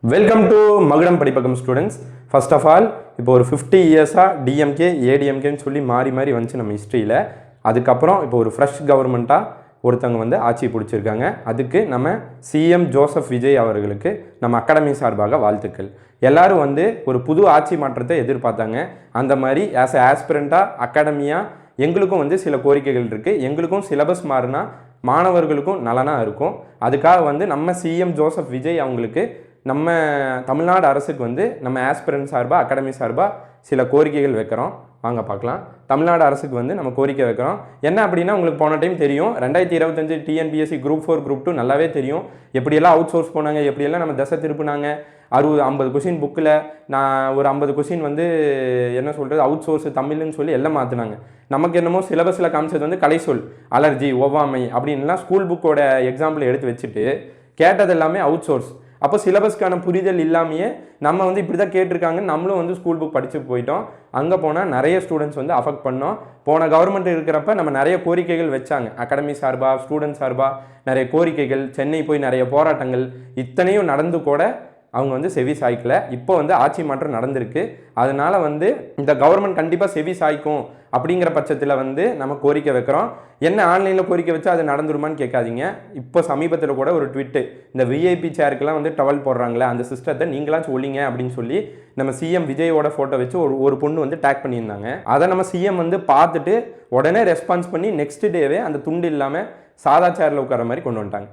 Welcome to மகுடம் படிப்பகம் students. First of all இப்போ ஒரு 50 இயர்ஸாக டிஎம்கே ஏடிஎம்கேன்னு சொல்லி மாறி மாறி வந்துச்சு நம்ம ஹிஸ்ட்ரியில். அதுக்கப்புறம் இப்போ ஒரு ஃப்ரெஷ் கவர்மெண்ட்டாக ஒருத்தவங்க வந்து ஆட்சி பிடிச்சிருக்காங்க. அதுக்கு நம்ம சிஎம் ஜோசப் விஜய் அவர்களுக்கு நம்ம அகாடமி சார்பாக வாழ்த்துக்கள். எல்லோரும் வந்து ஒரு புது ஆட்சி மாற்றத்தை எதிர்பார்த்தாங்க. அந்த மாதிரி ஆஸ்பிரண்ட்டாக அகாடமியாக எங்களுக்கும் வந்து சில கோரிக்கைகள் இருக்குது. எங்களுக்கும் சிலபஸ் மாறினா மாணவர்களுக்கும் நலனாக இருக்கும். அதுக்காக வந்து நம்ம சிஎம் ஜோசப் விஜய் அவங்களுக்கு நம்ம தமிழ்நாடு அரசுக்கு வந்து நம்ம ஆஸ்பிரண்ட் சார்பாக அகாடமி சார்பாக சில கோரிக்கைகள் வைக்கிறோம். வாங்க பார்க்கலாம். தமிழ்நாடு அரசுக்கு வந்து நம்ம கோரிக்கை வைக்கிறோம். என்ன அப்படின்னா, உங்களுக்கு போன டைம் தெரியும் 2025 டிஎன்பிஎஸ்சி குரூப் 4 குரூப் 2 நல்லாவே தெரியும். எப்படியெல்லாம் அவுட் சோர்ஸ் போனாங்க, எப்படியெல்லாம் நம்ம தசை திருப்பினாங்க. 50 கொஷின் புக்கில் நான் ஒரு 50 கொஷின் வந்து என்ன சொல்கிறது அவுட் சோர்ஸ் தமிழ்னு சொல்லி எல்லாம் மாற்றினாங்க. நமக்கு என்னமோ சிலபஸில் காமிச்சது வந்து கலைசொல், அலர்ஜி, ஒவ்வாமை அப்படின்லாம் ஸ்கூல் புக்கோட எக்ஸாம்பிள் எடுத்து வச்சுட்டு கேட்டது எல்லாமே அவுட் சோர்ஸ். அப்போ சிலபஸ்க்கான புரிதல் இல்லாமையே நம்ம வந்து இப்படி தான் கேட்டிருக்காங்கன்னு நம்மளும் வந்து ஸ்கூல் புக் படித்து போயிட்டோம். அங்கே போனால் நிறைய ஸ்டூடெண்ட்ஸ் வந்து அஃபெக்ட் பண்ணோம். போன கவர்மெண்ட் இருக்கிறப்ப நம்ம நிறைய கோரிக்கைகள் வச்சாங்க. அகாடமி சார்பாக, ஸ்டூடெண்ட் சார்பாக நிறைய கோரிக்கைகள், சென்னை போய் நிறைய போராட்டங்கள், இத்தனையும் நடந்து கூட அவங்க வந்து செவி சாய்க்கல. இப்போ வந்து ஆட்சி மாற்றம் நடந்திருக்கு. அதனால வந்து இந்த கவர்மெண்ட் கண்டிப்பாக செவி சாய்க்கும் அப்படிங்கிற பட்சத்தில் வந்து நம்ம கோரிக்கை வைக்கிறோம். என்ன ஆன்லைனில் கோரிக்கை வச்சா அது நடந்துருமான்னு கேட்காதீங்க. இப்போ சமீபத்தில் கூட ஒரு ட்விட்டு, இந்த விஐபி சேருக்கெல்லாம் வந்து டவல் போடுறாங்களே அந்த சிஸ்டத்தை நீங்களாச்சும் ஒழிங்க அப்படின்னு சொல்லி நம்ம சிஎம் விஜயோட ஃபோட்டோ வச்சு ஒரு பொண்ணு வந்து டேக் பண்ணியிருந்தாங்க. அதை நம்ம சிஎம் வந்து பார்த்துட்டு உடனே ரெஸ்பான்ஸ் பண்ணி நெக்ஸ்ட் டேவே அந்த துண்டு இல்லாமல் சாதா சேரில் உட்கார மாதிரி கொண்டு வந்துட்டாங்க.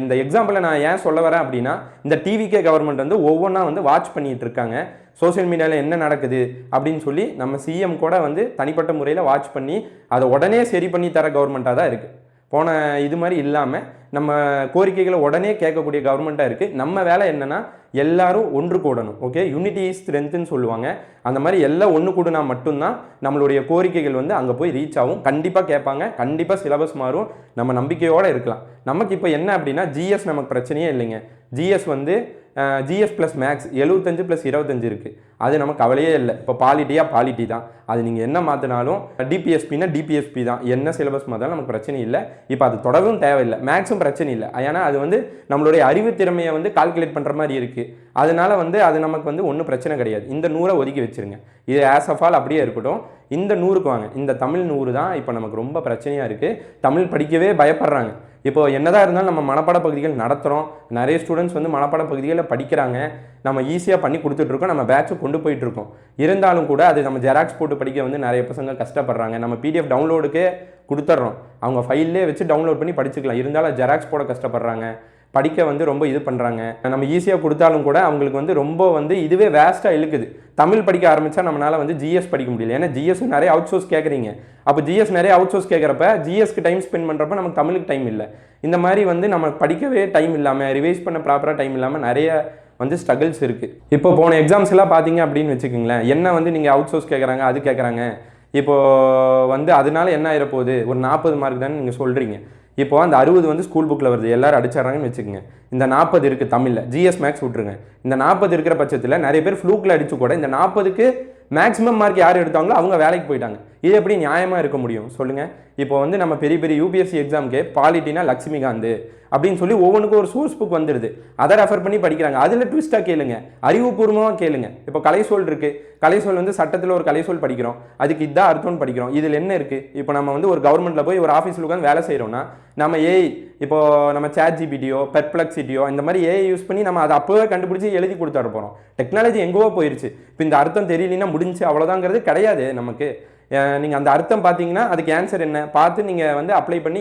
இந்த எக்ஸாம்பிளை நான் ஏன் சொல்ல வரேன் அப்படின்னா, இந்த டிவிகே கவர்மெண்ட் வந்து ஒவ்வொன்றா வந்து வாட்ச் பண்ணிட்டு இருக்காங்க. சோசியல் மீடியாவில் என்ன நடக்குது அப்படின்னு சொல்லி நம்ம சிஎம் கூட வந்து தனிப்பட்ட முறையில் வாட்ச் பண்ணி அதை உடனே சரி பண்ணி தர கவர்மெண்ட்டாக தான் இருக்குது. போன இது மாதிரி இல்லாமல் நம்ம கோரிக்கைகளை உடனே கேட்கக்கூடிய கவர்மெண்ட்டாக இருக்குது. நம்ம வேலை என்னென்னா எல்லாரும் ஒன்று கூடணும். ஓகே, யூனிட்டி இஸ் ஸ்ட்ரென்த்துன்னு சொல்லுவாங்க. அந்த மாதிரி எல்லாம் ஒன்று கூடுனா மட்டும்தான் நம்மளுடைய கோரிக்கைகள் வந்து அங்கே போய் ரீச் ஆகும். கண்டிப்பாக கேட்பாங்க, கண்டிப்பாக சிலபஸ் மாறும். நம்ம நம்பிக்கையோடு இருக்கலாம். நமக்கு இப்போ என்ன அப்படின்னா, ஜிஎஸ் நமக்கு பிரச்சனையே இல்லைங்க. ஜிஎஸ் வந்து ஜிஎஸ் ப்ளஸ் மேக்ஸ் 75 + 25 இருக்குது. அது நமக்கு கவலையே இல்லை. இப்போ பாலிட்டி தான். அது நீங்கள் என்ன மாற்றினாலும் டிபிஎஸ்பின்னா டிபிஎஸ்பி தான். என்ன சிலபஸ் மாற்றினாலும் நமக்கு பிரச்சனை இல்லை. இப்போ அது தொடரும் தேவையில்லை. மேக்ஸும் பிரச்சனை இல்லை. ஏன்னா அது வந்து நம்மளுடைய அறிவு திறமையை வந்து கால்குலேட் பண்ணுற மாதிரி இருக்குது. அதனால வந்து அது நமக்கு வந்து ஒன்றும் பிரச்சனை கிடையாது. இந்த 100 ஒதுக்கி வச்சுருங்க. இது ஆஸ் ஆஃப் ஆல் அப்படியே இருக்கட்டும். இந்த 100க்கு வாங்க. இந்த தமிழ் 100 தான் இப்போ நமக்கு ரொம்ப பிரச்சனையாக இருக்குது. தமிழ் படிக்கவே பயப்படுறாங்க. இப்போ என்னதான் இருந்தாலும் நம்ம மனப்பாட பகுதிகள் நடத்துகிறோம். நிறைய ஸ்டூடெண்ட்ஸ் வந்து மனப்பாட பகுதிகளில் படிக்கிறாங்க. நம்ம ஈஸியாக பண்ணி கொடுத்துட்ருக்கோம். நம்ம பேட்சை கொண்டு போயிட்டுருக்கோம். இருந்தாலும் கூட அது நம்ம ஜெராக்ஸ் போட்டு படிக்க வந்து நிறைய பசங்க கஷ்டப்படுறாங்க. நம்ம பிடிஎஃப் டவுன்லோடுக்கே கொடுத்துட்றோம். அவங்க ஃபைல்லே வச்சு டவுன்லோட் பண்ணி படிச்சுக்கலாம். இருந்தாலும் ஜெராக்ஸ் போட கஷ்டப்படுறாங்க. படிக்க வந்து ரொம்ப இது பண்ணுறாங்க. நம்ம ஈஸியாக கொடுத்தாலும் கூட அவங்களுக்கு வந்து ரொம்ப வந்து இதுவே வேஸ்ட்டாக இழுக்குது. தமிழ் படிக்க ஆரம்பித்தா நம்மளால் வந்து ஜிஎஸ் படிக்க முடியல. ஏன்னா ஜிஎஸ் நிறைய அவுட் சோர்ஸ் கேட்குறீங்க. அப்போ ஜிஎஸ் நிறைய அவுட் சோர்ஸ் கேட்குறப்ப ஜிஎஸ்க்கு டைம் ஸ்பெண்ட் பண்ணுறப்ப நமக்கு தமிழுக்கு டைம் இல்லை. இந்த மாதிரி வந்து நம்ம படிக்கவே டைம் இல்லாமல், ரிவைஸ் பண்ண ப்ராப்பராக டைம் இல்லாமல் நிறைய வந்து ஸ்ட்ரகிள்ஸ் இருக்குது. இப்போ போன எக்ஸாம்ஸ் எல்லாம் பார்த்தீங்க அப்படின்னு வச்சுக்கோங்களேன், என்ன வந்து நீங்கள் அவுட் சோர்ஸ் கேட்குறாங்க, அது கேட்குறாங்க. இப்போது வந்து அதனால என்ன ஆகிடப்போகுது, ஒரு 40 மார்க் தானே நீங்கள் சொல்கிறீங்க. இப்போ அந்த 60 வந்து ஸ்கூல் புக்கில் வருது, எல்லோரும் அடிச்சிட்றாங்கன்னு வச்சுக்கோங்க. இந்த 40 இருக்குது தமிழில், ஜிஎஸ் மேக்ஸ் விட்ருங்க. இந்த 40 இருக்கிற பட்சத்தில் நிறைய பேர் ஃப்ளூக்கில் அடித்து கூட இந்த 40க்கு மேக்ஸிமம் மார்க் யார் எடுத்தாங்களோ அவங்க வேலைக்கு போயிட்டாங்க. இது எப்படி நியாயமாக இருக்க முடியும் சொல்லுங்கள்? இப்போ வந்து நம்ம பெரிய பெரிய யூபிஎஸ்சி எக்ஸாமுக்கு பாலிட்டினா லக்ஷ்மிகாந்த் அப்படின்னு சொல்லி ஒவ்வொன்றுக்கும் ஒரு சோர்ஸ் புக் வந்துடுது. அதை ரெஃபர் பண்ணி படிக்கிறாங்க. அதில் ட்விஸ்ட்டாக கேளுங்க, அறிவுபூர்வமாக கேளுங்க. இப்போ கலைசொல் இருக்குது. கலைசொல் வந்து சட்டத்தில் ஒரு கலைசொல் படிக்கிறோம், அதுக்கு இதான் அர்த்தம்னு படிக்கிறோம். இதில் என்ன இருக்குது? இப்போ நம்ம வந்து ஒரு கவர்மெண்ட்டில் போய் ஒரு ஆஃபீஸில் உட்காந்து வேலை செய்கிறோம்னா நம்ம இப்போ நம்ம சேட் ஜிபிடியோ பெர்ப்ளெக்சிட்டியோ இந்த மாதிரி ஏஐ யூஸ் பண்ணி நம்ம அதை அப்போவே கண்டுபிடிச்சி எழுதி கொடுத்துட போகிறோம். டெக்னாலஜி எங்கேவோ போயிடுச்சு. இப்போ இந்த அர்த்தம் தெரியலன்னா முடிஞ்சு அவ்வளோதாங்கிறது கிடையாது நமக்கு. நீங்கள் அந்த அர்த்தம் பார்த்தீங்கன்னா அதுக்கு ஆன்சர் என்ன பார்த்து நீங்கள் வந்து அப்ளை பண்ணி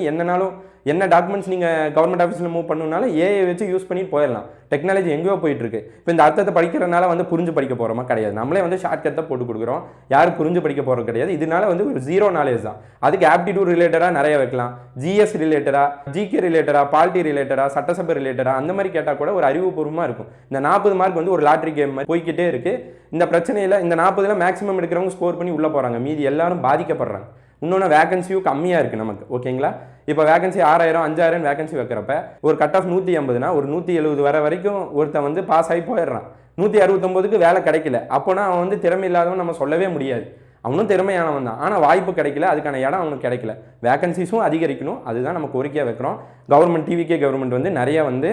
என்ன டாக்குமெண்ட்ஸ் நீங்கள் கவர்மெண்ட் ஆஃபீஸில் மூவ் பண்ணணுனாலும் ஏஐ வச்சு யூஸ் பண்ணி போயிடலாம். டெக்னாலஜி எங்கேயோ போயிட்டுருக்கு. இப்போ இந்த அர்த்தத்தை படிக்கிறதுனால வந்து புரிஞ்சு படிக்க போகிறோமா? கிடையாது. நம்மளே வந்து ஷார்ட்கட்டை போட்டு கொடுக்குறோம். யாரும் புரிஞ்சு படிக்க போகிறது கிடையாது. இதனால வந்து ஒரு 0 நாலேஜ் தான். அதுக்கு ஆப்டிடியூட் ரிலேட்டடாக நிறைய வைக்கலாம். ஜிஎஸ் ரிலேட்டடாக, ஜிகே ரிலேட்டடாக, பாலிட்டி ரிலேட்டடாக, சட்டசபை ரிலேட்டடாக அந்த மாதிரி கேட்டால் கூட ஒரு அறிவுபூர்வமாக இருக்கும். இந்த 40 மார்க் வந்து ஒரு லாட்ரி கேம் மாதிரி போய்கிட்டே இருக்குது. இந்த பிரச்சனையில் இந்த 40ல் மேக்ஸிமம் எடுக்கிறவங்க ஸ்கோர் பண்ணி உள்ளே போகிறாங்க. மீதி எல்லாரும் பாதிக்கப்படுறாங்க. இன்னொன்று வேகன்சியும் கம்மியாக இருக்குது நமக்கு. ஓகேங்களா? இப்போ வேகன்சி 6000 5000 வேகன்சி வைக்கிறப்ப ஒரு கட் ஆஃப் 180னா ஒரு 170 வர வரைக்கும் ஒருத்தன் வந்து பாஸ் ஆகி போயிடுறான். 169க்கு வேலை கிடைக்கல. அப்போனா அவன் வந்து திறமை இல்லாதவன் நம்ம சொல்லவே முடியாது. அவனும் திறமையானவன் தான், ஆனால் வாய்ப்பு கிடைக்கல, அதுக்கான இடம் அவனுக்கு கிடைக்கல. வேகன்சிஸும் அதிகரிக்கணும், அதுதான் நம்ம கோரிக்கையாக வைக்கிறோம். கவர்மெண்ட் டிவிகே கவர்மெண்ட் வந்து நிறைய வந்து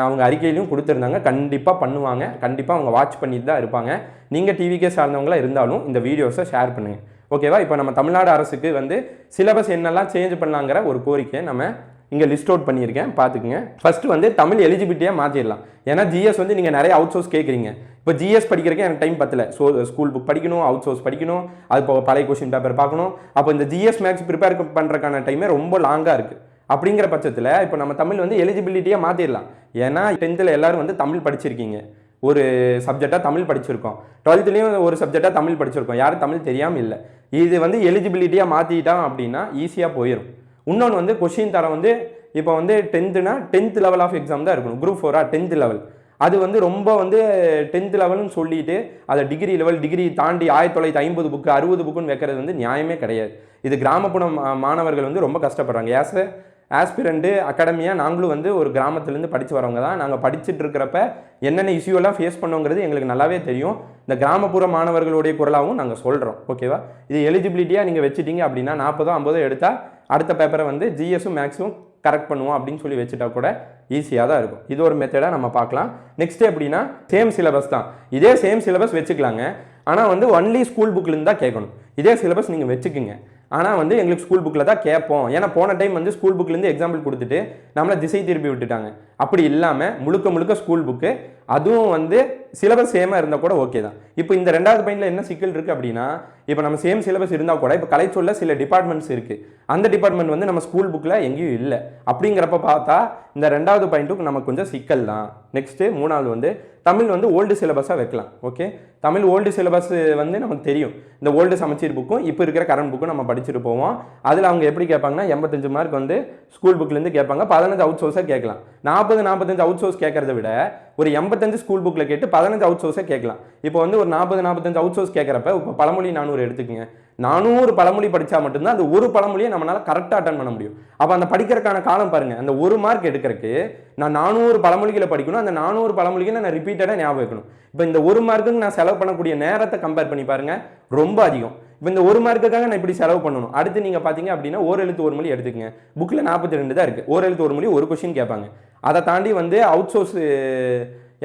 அவங்க அறிக்கையிலையும் கொடுத்துருந்தாங்க, கண்டிப்பாக பண்ணுவாங்க, கண்டிப்பாக அவங்க வாட்ச் பண்ணிட்டு தான் இருப்பாங்க. நீங்கள் டிவிகே சார்ந்தவங்களாக இருந்தாலும் இந்த வீடியோஸை ஷேர் பண்ணுங்கள், ஓகேவா? இப்போ நம்ம தமிழ்நாடு அரசுக்கு வந்து சிலபஸ் என்னெல்லாம் சேஞ்ச் பண்ணலாங்கிற ஒரு கோரிக்கையை நம்ம இங்கே லிஸ்ட் அவுட் பண்ணியிருக்கேன், பார்த்துக்குங்க. ஃபஸ்ட்டு வந்து தமிழ் எலிஜிபிலிட்டியாக மாற்றிடலாம். ஏன்னா ஜிஎஸ் வந்து நீங்கள் நிறைய அவுட் சோர்ஸ் கேட்குறீங்க. இப்போ ஜிஎஸ் படிக்கிறதுக்கு எனக்கு டைம் பத்தல. ஸ்கூல் புக் படிக்கணும், அவுட் சோர்ஸ் படிக்கணும், அது இப்போ பழைய கொஸ்டின் பேப்பர் பார்க்கணும். அப்போ இந்த ஜிஎஸ் மேக்ஸ் ப்ரிப்பேர் பண்ணுறதுக்கான டைமே ரொம்ப லாங்காக இருக்குது. அப்படிங்கிற பட்சத்தில் இப்போ நம்ம தமிழ் வந்து எலிஜிபிலிட்டியாக மாற்றிடலாம். ஏன்னா 10th எல்லாரும் வந்து தமிழ் படிச்சிருக்கீங்க, ஒரு சப்ஜெக்டாக தமிழ் படிச்சிருக்கோம், 12th ஒரு சப்ஜெக்டாக தமிழ் படிச்சிருக்கோம், யாரும் தமிழ் தெரியாமல் இல்லை. இது வந்து எலிஜிபிலிட்டியாக மாற்றிட்டான் அப்படின்னா ஈஸியாக போயிடும். இன்னொன்று வந்து கொஷின் தரம் வந்து இப்போ வந்து 10th-னா 10th லெவல் ஆஃப் எக்ஸாம் தான் இருக்கணும். குரூப் 4 10th லெவல், அது வந்து ரொம்ப வந்து 10th லெவல்னு சொல்லிட்டு அதை டிகிரி லெவல், டிகிரி தாண்டி 1950 புக்கு 60 புக்குன்னு வைக்கிறது வந்து நியாயமே கிடையாது. இது கிராமப்புற மாணவர்கள் வந்து ரொம்ப கஷ்டப்படுறாங்க. ஆஸ்பிரண்ட்டு அகாடமியாக நாங்களும் வந்து ஒரு கிராமத்துலேருந்து படித்து வரவங்க தான். நாங்கள் படிச்சுட்டு இருக்கிறப்ப என்னென்ன இஷ்யூவெல்லாம் ஃபேஸ் பண்ணுங்கிறது எங்களுக்கு நல்லாவே தெரியும். இந்த கிராமப்புற மாணவர்களுடைய குரலாகவும் நாங்கள் சொல்கிறோம், ஓகேவா? இது எலிஜிபிலிட்டியாக நீங்கள் வச்சுட்டீங்க அப்படின்னா 40 50 எடுத்தால் அடுத்த பேப்பரை வந்து ஜிஎஸும் மேக்ஸும் கரெக்ட் பண்ணுவோம் அப்படின்னு சொல்லி வச்சுட்டா கூட ஈஸியாக தான் இருக்கும். இது ஒரு மெத்தடாக நம்ம பார்க்கலாம். நெக்ஸ்ட் எப்படின்னா சேம் சிலபஸ் தான், இதே சேம் சிலபஸ் வச்சுக்கலாங்க. ஆனால் வந்து ஒன்லி ஸ்கூல் புக்லேருந்து தான் கேட்கணும். இதே சிலபஸ் நீங்கள் வச்சுக்குங்க, ஆனால் வந்து எங்களுக்கு ஸ்கூல் புக்கில் தான் கேட்போம். ஏன்னா போன டைம் வந்து ஸ்கூல் புக்லேருந்து எக்ஸாம்பிள் கொடுத்துட்டு நம்மளை திசை திருப்பி விட்டுட்டாங்க. அப்படி இல்லாமல் முழுக்க முழுக்க ஸ்கூல் புக்கு, அதுவும் வந்து சிலபஸ் சேமாக இருந்தால் கூட ஓகே தான். இப்போ இந்த 2வது பாயிண்டில் என்ன சிக்கல் இருக்குது அப்படின்னா, இப்போ நம்ம சேம் சிலபஸ் இருந்தால் கூட இப்போ கலைச்சொல்ல சில டிபார்ட்மெண்ட்ஸ் இருக்குது, அந்த டிபார்ட்மெண்ட் வந்து நம்ம ஸ்கூல் புக்கில் எங்கேயும் இல்லை. அப்படிங்கிறப்ப பார்த்தா இந்த 2வது பாயிண்ட்டுக்கு நமக்கு கொஞ்சம் சிக்கல் தான். நெக்ஸ்ட்டு 3வது வந்து தமிழ் வந்து ஓல்டு சிலபஸாக வைக்கலாம். ஓகே, தமிழ் ஓல்டு சிலபஸ் வந்து நமக்கு தெரியும். இந்த ஓல்டு சமச்சீர் புக்கும் இப்போ இருக்கிற கரண்ட் புக்கும் நம்ம படிச்சுட்டு போவோம். அதில் அவங்க எப்படி கேட்பாங்கன்னா 85 மார்க் வந்து ஸ்கூல் புக்லேருந்து கேட்பாங்க, 15 அவுட் சோர்ஸாக கேட்கலாம். 40-45 அவுட் சோர்ஸ் கேட்கறத விட ஒரு 85 ஸ்கூல் புக்கில் கேட்டு 15 அவுட் சோர்ஸை கேட்கலாம். இப்போ வந்து ஒரு 40-45 அவுட் சோர்ஸ் கேட்குறப்ப இப்போ பழமொழி 400 எடுத்துக்கங்க. 400 பழமொழி படித்தா மட்டும்தான் அந்த ஒரு பழமொழியை நம்மளால கரெக்டாக அட்டன் பண்ண முடியும். அப்போ அந்த படிக்கிறதுக்கான காலம் பாருங்கள், அந்த 1 மார்க் எடுக்கிறதுக்கு நான் 400 பழமொழிகளை படிக்கணும், அந்த 400 பழமொழிகளை நான் ரிப்பீட்டடாக ஞாபகம் வைக்கணும். இப்போ இந்த 1 மார்க்குக்கு நான் செலவு பண்ணக்கூடிய நேரத்தை கம்பேர் பண்ணி பாருங்கள், ரொம்ப அதிகம். இப்போ இந்த 1 மார்க்குக்காக நான் இப்படி செலவு பண்ணணும். அடுத்து நீங்கள் பார்த்தீங்க அப்படின்னா ஓர் எழுத்து ஒரு மொழி எடுத்துக்கங்க, புக்கில் 42 தான் இருக்குது. ஓர் எழுத்து ஒரு மொழி ஒரு கொஸ்டின் கேட்பாங்க. அதை தாண்டி வந்து அவுட் சோர்ஸ்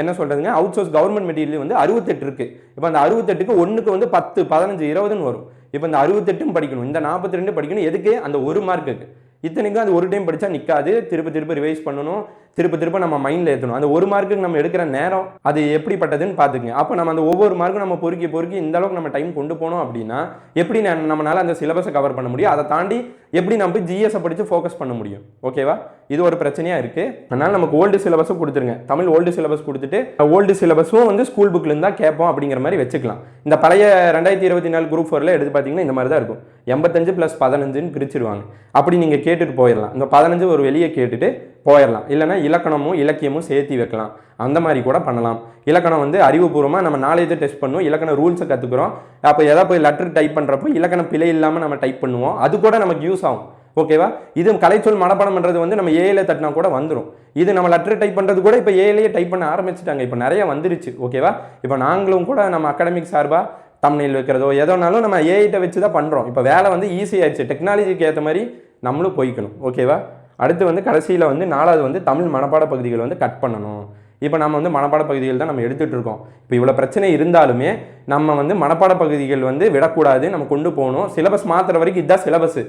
என்ன சொல்கிறதுங்க, அவுட் சோர்ஸ் கவர்மெண்ட் மெட்டீரியல் வந்து 68 இருக்குது. இப்போ அந்த 68க்கு ஒன்றுக்கு வந்து 10 15 20ன்னு வரும். இப்போ இந்த 68 படிக்கணும், இந்த 42 படிக்கணும். எதுக்கு? அந்த 1 மார்க்குக்கு. இத்தனைக்கும் அது ஒரு டைம் படித்தா நிற்காது, திரும்ப ரிவைஸ் பண்ணணும், திரும்ப நம்ம மைண்டில் ஏற்றணும். அந்த 1 மார்க்குக்கு நம்ம எடுக்கிற நேரம் அது எப்படிப்பட்டதுன்னு பார்த்துக்குங்க. அப்போ நம்ம அந்த ஒவ்வொரு மார்க்கும் நம்ம பொறுக்கி இந்த அளவுக்கு நம்ம டைம் கொண்டு போனோம் அப்படின்னா எப்படி நம்மளால அந்த சிலபஸை கவர் பண்ண முடியும்? அதை தாண்டி எப்படி நம்ம ஜிஎஸை படித்து ஃபோக்கஸ் பண்ண முடியும்? ஓகேவா? இது ஒரு பிரச்சனையாக இருக்குது. அதனால் நமக்கு ஓல்டு சிலபஸும் கொடுத்துருங்க, தமிழ் ஓல்டு சிலபஸ் கொடுத்துட்டு ஓல்டு சிலபஸும் வந்து ஸ்கூல் புக்லேருந்து தான் கேட்போம் அப்படிங்கிற மாதிரி வச்சுக்கலாம். இந்த பழைய 2024 குரூப் 4 எடுத்து பார்த்தீங்கன்னா இந்த மாதிரி தான் இருக்கும். 85 + 15ன்னு பிரிச்சிருவாங்க. அப்படி நீங்கள் கேட்டுட்டு போயிடலாம். இந்த 15 ஒரு வெளியே கேட்டுட்டு போயிடலாம். இல்லைனா இலக்கணமும் இலக்கியமும் சேர்த்து வைக்கலாம், அந்த மாதிரி கூட பண்ணலாம். இலக்கணம் வந்து அறிவுபூர்வமாக நம்ம நாலேஜை டெஸ்ட் பண்ணுவோம், இலக்கண ரூல்ஸை கற்றுக்குறோம். அப்போ எதாவது போய் லெட்டர் டைப் பண்ணுறப்போ இலக்கண பிழை இல்லாமல் நம்ம டைப் பண்ணுவோம், அது கூட நமக்கு யூஸ் ஆகும். ஓகேவா? இது கலைச்சொல் மனப்பாடம் பண்ணுறது வந்து நம்ம ஏஐல தட்டினா கூட வந்துடும். இது நம்ம லெட்டர் டைப் பண்ணுறது கூட இப்போ ஏஐலேயே டைப் பண்ண ஆரம்பிச்சிட்டாங்க, இப்போ நிறைய வந்துருச்சு. ஓகேவா? இப்போ நாங்களும் கூட நம்ம அகாடமிக் சார்பாக தம்ப்நெயில் வைக்கிறதோ எதோனாலும் நம்ம ஏஐட்ட வச்சு தான் பண்ணுறோம். இப்போ வேலை வந்து ஈஸியாகிடுச்சு, டெக்னாலஜிக்கு ஏற்ற மாதிரி நம்மளும் போய்க்கணும். ஓகேவா? அடுத்து வந்து கடைசியில் வந்து 4வது வந்து தமிழ் மனப்பாட பகுதிகள் வந்து கட் பண்ணணும். இப்போ நம்ம வந்து மனப்பாட பகுதிகள் தான் நம்ம எடுத்துகிட்டு இருக்கோம். இப்போ இவ்வளோ பிரச்சனை இருந்தாலுமே நம்ம வந்து மனப்பாட பகுதிகள் வந்து விடக்கூடாது, நம்ம கொண்டு போகணும். சிலபஸ் மாற்றுற வரைக்கும் இதுதான் சிலபஸ்,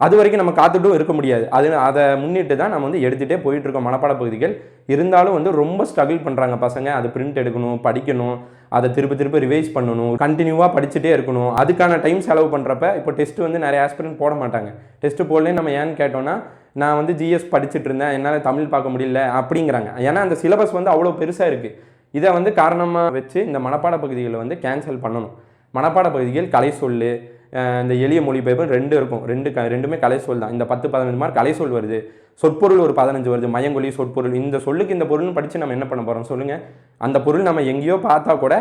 அது வரைக்கும் நம்ம காத்துட்டும் இருக்க முடியாது. அதை முன்னிட்டு தான் நம்ம வந்து எடுத்துகிட்டே போயிட்டுருக்கோம். மனப்பாட பகுதிகள் இருந்தாலும் வந்து ரொம்ப ஸ்ட்ரகிள் பண்ணுறாங்க பசங்க. அது பிரிண்ட் எடுக்கணும், படிக்கணும், அதை திரும்ப ரிவைஸ் பண்ணணும், கண்டினியூவாக படிச்சுட்டே இருக்கணும். அதுக்கான டைம் செலவு பண்ணுறப்ப இப்போ டெஸ்ட்டு வந்து நிறைய ஆஸ்பிரண்ட் போட மாட்டாங்க. டெஸ்ட்டு போடலே நம்ம ஏன்னு கேட்டோன்னா நான் வந்து ஜிஎஸ் படிச்சுட்டு இருந்தேன், என்னால் தமிழ் பார்க்க முடியல அப்படிங்கிறாங்க. ஏன்னா அந்த சிலபஸ் வந்து அவ்வளோ பெருசாக இருக்குது. இதை வந்து காரணமாக வச்சு இந்த மனப்பாட பகுதிகளை வந்து கேன்சல் பண்ணணும். மனப்பாட பகுதிகள் கலை சொல்லு, இந்த எளிய மொழிபெயர்ப்பு 2 இருக்கும், ரெண்டுமே கலை சொல் தான். இந்த 10-15 மார்க் கலை சொல் வருது, சொற்பொருள் ஒரு 15 வருது, மயங்கொலி சொற்பொருள். இந்த சொல்லுக்கு இந்த பொருள்னு படித்து நம்ம என்ன பண்ண போகிறோம் சொல்லுங்கள்? அந்த பொருள் நம்ம எங்கேயோ பார்த்தா கூட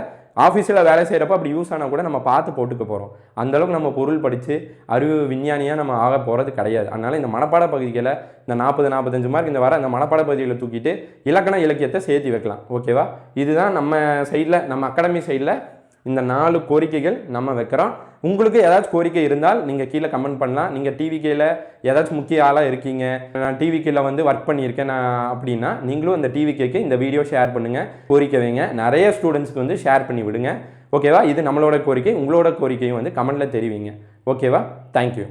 ஆஃபீஸில் வேலை செய்கிறப்ப அப்படி யூஸ் ஆனால் கூட நம்ம பார்த்து போட்டுக்க போகிறோம். அந்தளவுக்கு நம்ம பொருள் படித்து அறிவு விஞ்ஞானியாக நம்ம ஆக போகிறது கிடையாது. அதனால் இந்த மனப்பாட பகுதிகளை இந்த 40-45 மார்க் இந்த வர அந்த மனப்பாட பகுதிகளை தூக்கிட்டு இலக்கண இலக்கியத்தை சேர்த்து வைக்கலாம். ஓகேவா? இதுதான் நம்ம சைடில், நம்ம அகாடமி சைடில் இந்த 4 கோரிக்கைகள் நம்ம வைக்கிறோம். உங்களுக்கு ஏதாச்சும் கோரிக்கை இருந்தால் நீங்கள் கீழே கமெண்ட் பண்ணலாம். நீங்கள் டிவிகேல ஏதாச்சும் முக்கிய ஆளாக இருக்கீங்க, நான் டிவிகேல வந்து ஒர்க் பண்ணியிருக்கேன் நான் அப்படின்னா நீங்களும் அந்த டிவிகேக்கு இந்த வீடியோ ஷேர் பண்ணுங்கள், கோரிக்கை வைங்க, நிறைய ஸ்டூடெண்ட்ஸ்க்கு வந்து ஷேர் பண்ணி விடுங்க. ஓகேவா? இது நம்மளோட கோரிக்கை. உங்களோட கோரிக்கையும் வந்து கமெண்ட்டில் தெரிவிங்க. ஓகேவா? தேங்க்யூ.